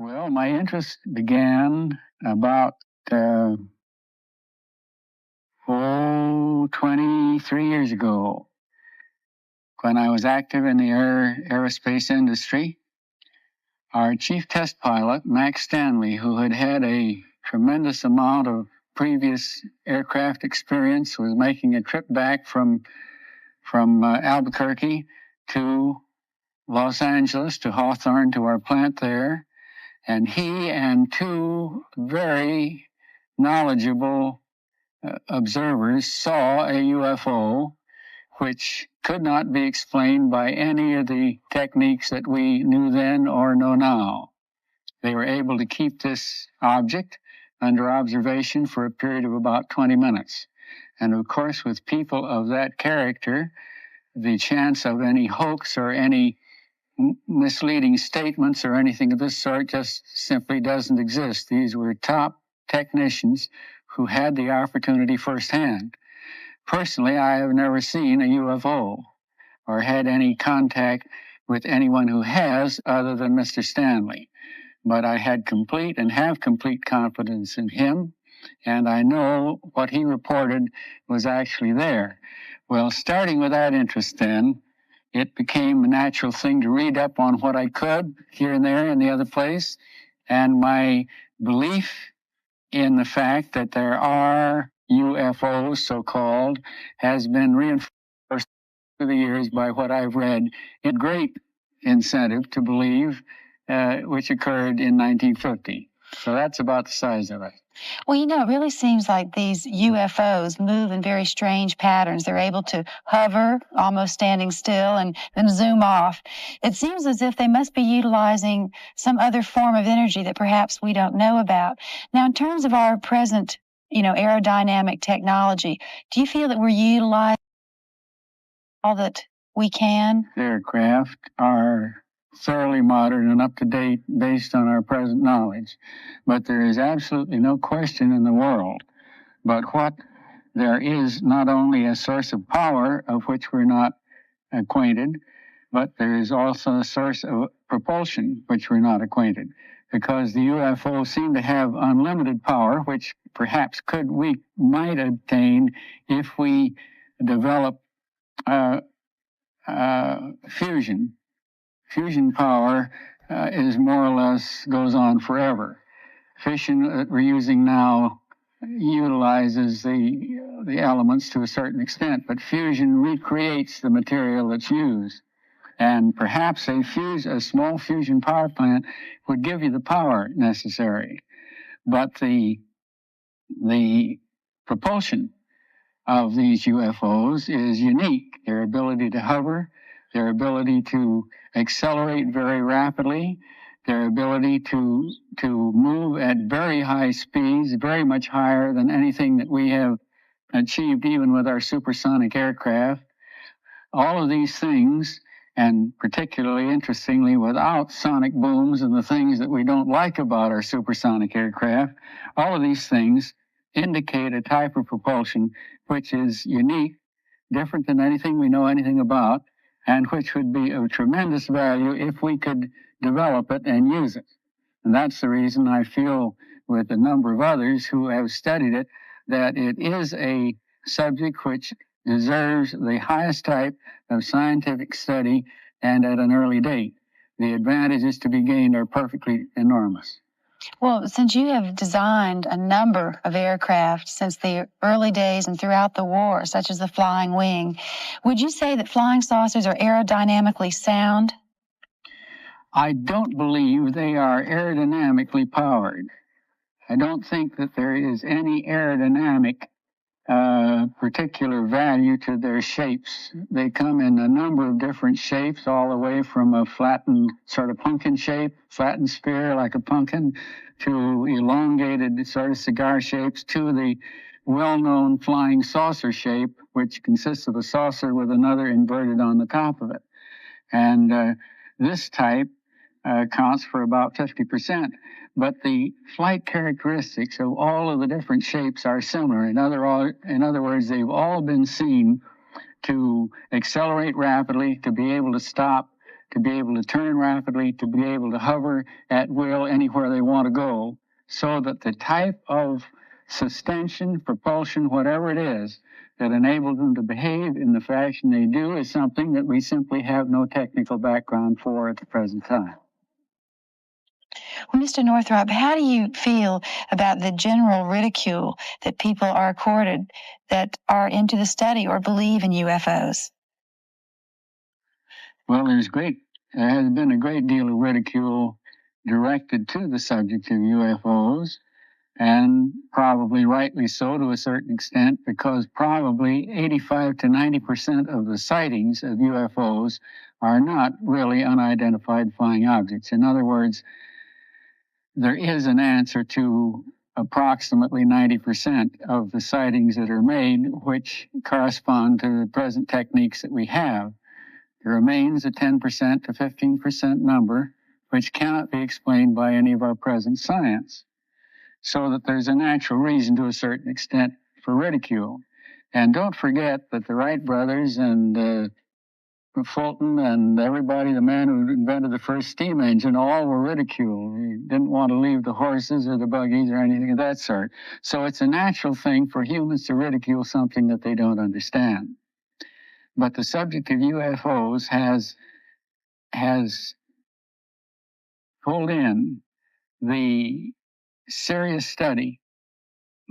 Well, my interest began about uh, 23 years ago when I was active in the aerospace industry. Our chief test pilot, Max Stanley, who had had a tremendous amount of previous aircraft experience, was making a trip back from Albuquerque to Los Angeles, to Hawthorne, to our plant there. And he and two very knowledgeable observers saw a UFO which could not be explained by any of the techniques that we knew then or know now. They were able to keep this object under observation for a period of about 20 minutes. And of course, with people of that character, the chance of any hoax or any misleading statements or anything of this sort just simply doesn't exist. These were top technicians who had the opportunity firsthand. Personally, I have never seen a UFO or had any contact with anyone who has other than Mr. Stanley. But I had complete and have complete confidence in him, and I know what he reported was actually there. Well, starting with that interest then, it became a natural thing to read up on what I could here and there in the other place. And my belief in the fact that there are UFOs, so-called, has been reinforced through the years by what I've read. It great incentive to believe, which occurred in 1950. So that's about the size of it. Well, it really seems like these UFOs move in very strange patterns. They're able to hover, almost standing still, and then zoom off. It seems as if they must be utilizing some other form of energy that perhaps we don't know about. Now, in terms of our present, aerodynamic technology, do you feel that we're utilizing all that we can? Aircraft are thoroughly modern and up to date based on our present knowledge. But there is absolutely no question in the world but what there is not only a source of power of which we're not acquainted, but there is also a source of propulsion which we're not acquainted, because the UFO seem to have unlimited power, which perhaps we might obtain if we develop fusion. Fusion power is more or less goes on forever. Fission that we're using now utilizes the elements to a certain extent, but fusion recreates the material that's used. And perhaps a small fusion power plant would give you the power necessary. But the propulsion of these UFOs is unique. Their ability to hover, their ability to accelerate very rapidly, their ability to move at very high speeds, very much higher than anything that we have achieved even with our supersonic aircraft. All of these things, and particularly interestingly without sonic booms and the things that we don't like about our supersonic aircraft, all of these things indicate a type of propulsion which is unique, different than anything we know anything about, and which would be of tremendous value if we could develop it and use it. And that's the reason I feel, with a number of others who have studied it, that it is a subject which deserves the highest type of scientific study and at an early date. The advantages to be gained are perfectly enormous. Well, since you have designed a number of aircraft since the early days and throughout the war, such as the Flying Wing, would you say that flying saucers are aerodynamically sound? I don't believe they are aerodynamically powered. I don't think that there is any aerodynamic particular value to their shapes. They come in a number of different shapes, all the way from a flattened sort of pumpkin shape, flattened sphere like a pumpkin, to elongated sort of cigar shapes, to the well-known flying saucer shape, which consists of a saucer with another inverted on the top of it. And this type counts for about 50%. But the flight characteristics of all of the different shapes are similar. In other words, they've all been seen to accelerate rapidly, to be able to stop, to be able to turn rapidly, to be able to hover at will anywhere they want to go, so that the type of sustension, propulsion, whatever it is, that enables them to behave in the fashion they do is something that we simply have no technical background for at the present time. Well, Mr. Northrop, how do you feel about the general ridicule that people are accorded that are into the study or believe in UFOs? Well, there has been a great deal of ridicule directed to the subject of UFOs, and probably rightly so to a certain extent, because probably 85 to 90% of the sightings of UFOs are not really unidentified flying objects. In other words, there is an answer to approximately 90% of the sightings that are made, which correspond to the present techniques that we have. There remains a 10% to 15% number, which cannot be explained by any of our present science. So that there's a natural reason to a certain extent for ridicule. And don't forget that the Wright brothers and Fulton and everybody, the man who invented the first steam engine, all were ridiculed. They didn't want to leave the horses or the buggies or anything of that sort. So it's a natural thing for humans to ridicule something that they don't understand. But the subject of UFOs has pulled in the serious study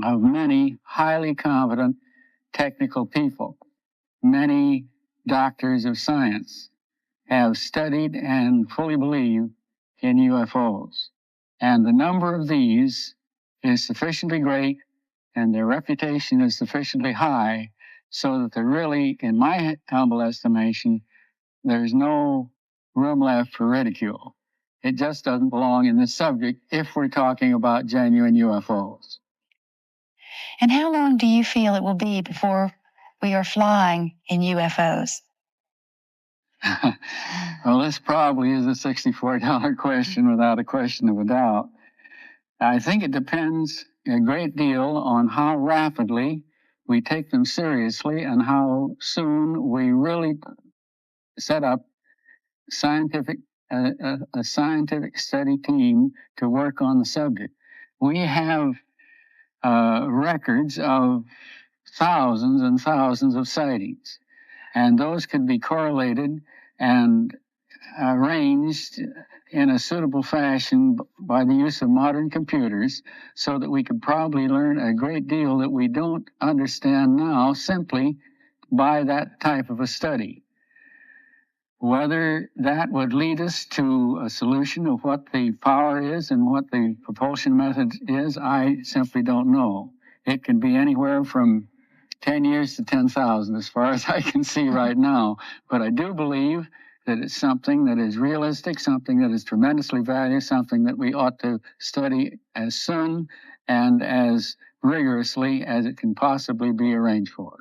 of many highly competent technical people. Many doctors of science have studied and fully believe in UFOs. And the number of these is sufficiently great and their reputation is sufficiently high so that there really, in my humble estimation, there's no room left for ridicule. It just doesn't belong in this subject if we're talking about genuine UFOs. And how long do you feel it will be before we are flying in UFOs? Well, this probably is a $64 question without a question of a doubt. I think it depends a great deal on how rapidly we take them seriously and how soon we really set up a scientific study team to work on the subject. We have records of thousands and thousands of sightings, and those could be correlated and arranged in a suitable fashion by the use of modern computers so that we could probably learn a great deal that we don't understand now simply by that type of a study. Whether that would lead us to a solution of what the power is and what the propulsion method is, I simply don't know. It can be anywhere from 10 years to 10,000 as far as I can see right now. But I do believe that it's something that is realistic, something that is tremendously valuable, something that we ought to study as soon and as rigorously as it can possibly be arranged for.